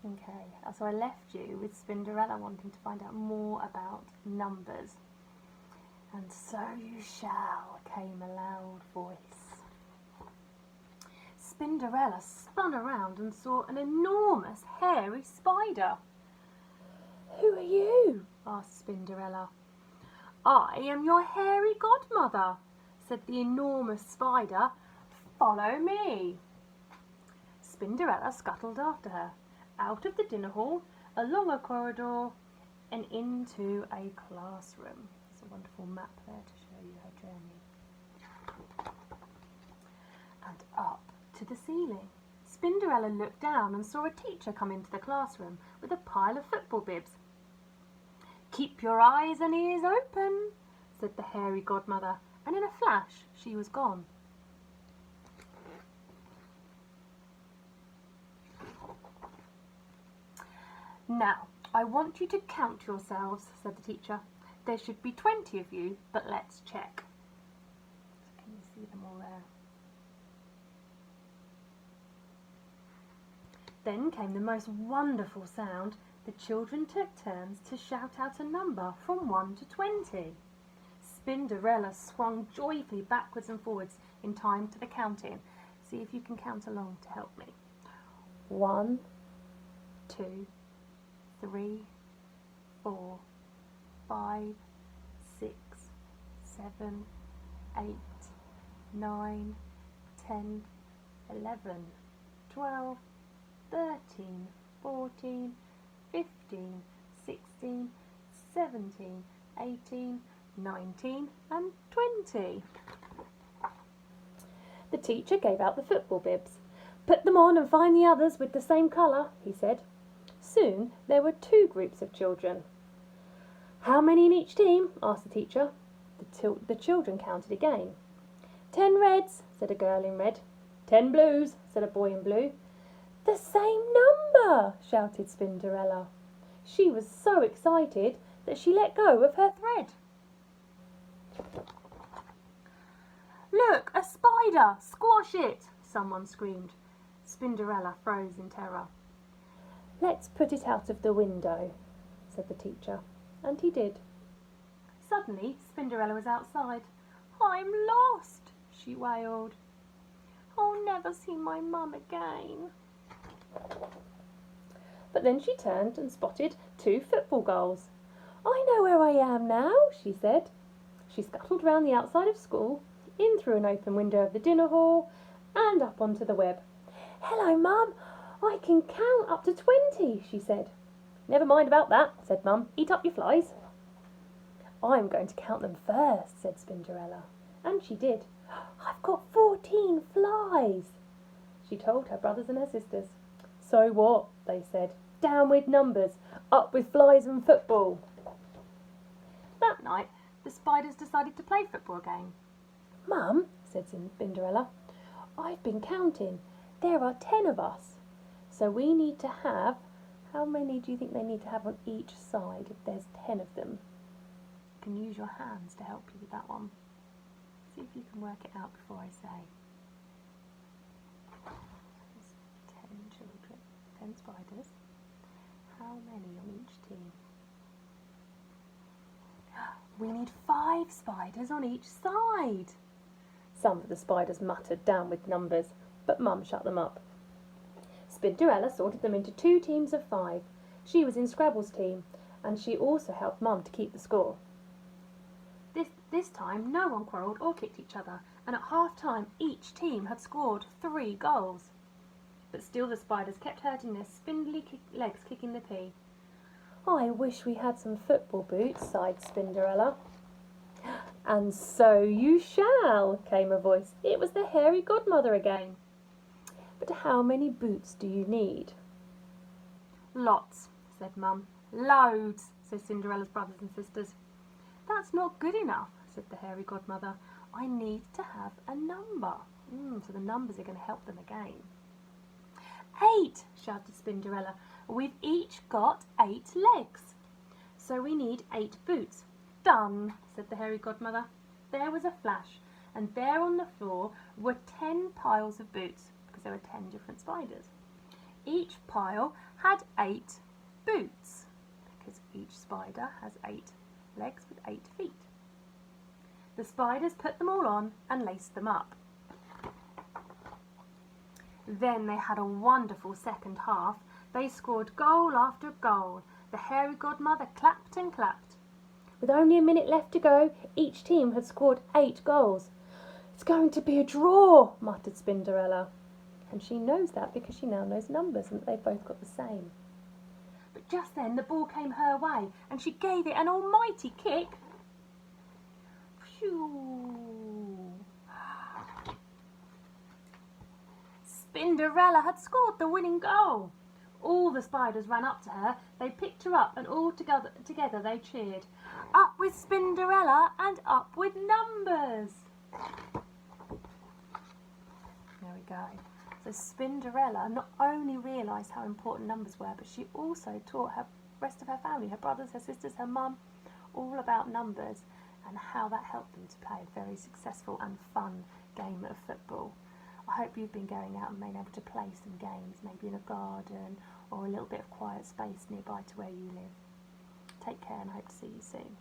Okay, so I left you with Spinderella wanting to find out more about numbers. And so you shall, came a loud voice. Spinderella spun around and saw an enormous hairy spider. Who are you? Asked Spinderella. I am your hairy godmother, said the enormous spider. Follow me. Spinderella scuttled after her, out of the dinner hall, along a corridor, and into a classroom. There's a wonderful map there to show you her journey. And up to the ceiling. Spinderella looked down and saw a teacher come into the classroom with a pile of football bibs. Keep your eyes and ears open, said the hairy godmother, and in a flash she was gone. Now, I want you to count yourselves, said the teacher. There should be 20 of you, but let's check. So can you see them all there? Then came the most wonderful sound. The children took turns to shout out a number from 1 to 20. Spinderella swung joyfully backwards and forwards in time to the counting. See if you can count along to help me. 1, 2, 3, 4, 5, 6, 7, 8, 9, 10, 11, 12, 13, 14, 15, 16, 17, 18, 19 and 20. The teacher gave out the football bibs. Put them on and find the others with the same colour, he said. Soon there were 2 groups of children. How many in each team? Asked the teacher. The children counted again. 10 reds, said a girl in red. 10 blues, said a boy in blue. The same number, shouted Spinderella. She was so excited that she let go of her thread. Look, a spider! Squash it! Someone screamed. Spinderella froze in terror. Let's put it out of the window, said the teacher, and he did. Suddenly, Spinderella was outside. I'm lost, she wailed. I'll never see my mum again. But then she turned and spotted 2 football goals. I know where I am now, she said. She scuttled round the outside of school, in through an open window of the dinner hall, and up onto the web. Hello, Mum. I can count up to 20, she said. Never mind about that, said Mum. Eat up your flies. I'm going to count them first, said Spinderella. And she did. I've got 14 flies, she told her brothers and her sisters. So what, they said. Down with numbers, up with flies and football. That night, the spiders decided to play football again. Mum, said Spinderella, I've been counting. There are 10 of us. So we need to have, how many do you think they need to have on each side if there's 10 of them? You can use your hands to help you with that one. See if you can work it out before I say. There's 10 children, 10 spiders. How many on each team? We need 5 spiders on each side. Some of the spiders muttered down with numbers, but Mum shut them up. Spinderella sorted them into 2 teams of 5. She was in Scrabble's team, and she also helped Mum to keep the score. This time no one quarrelled or kicked each other, and at half-time each team had scored 3 goals. But still the spiders kept hurting their spindly legs kicking the pea. I wish we had some football boots, sighed Spinderella. And so you shall, came a voice. It was the hairy godmother again. But how many boots do you need? Lots, said Mum. Loads, said Cinderella's brothers and sisters. That's not good enough, said the hairy godmother. I need to have a number. So the numbers are going to help them again. 8, shouted Spinderella. We've each got 8 legs. So we need 8 boots. Done, said the hairy godmother. There was a flash, and there on the floor were 10 piles of boots, because there were 10 different spiders. Each pile had 8 boots, because each spider has 8 legs with 8 feet. The spiders put them all on and laced them up. Then they had a wonderful second half. They scored goal after goal. The hairy godmother clapped and clapped. With only a minute left to go, each team had scored 8 goals. "It's going to be a draw," muttered Spinderella. And she knows that because she now knows numbers and they've both got the same. But just then the ball came her way and she gave it an almighty kick. Phew! Spinderella had scored the winning goal. All the spiders ran up to her, they picked her up and all together they cheered. Up with Spinderella and up with numbers! There we go. So Spinderella not only realised how important numbers were, but she also taught her rest of her family, her brothers, her sisters, her mum, all about numbers and how that helped them to play a very successful and fun game of football. I hope you've been going out and been able to play some games, maybe in a garden or a little bit of quiet space nearby to where you live. Take care and I hope to see you soon.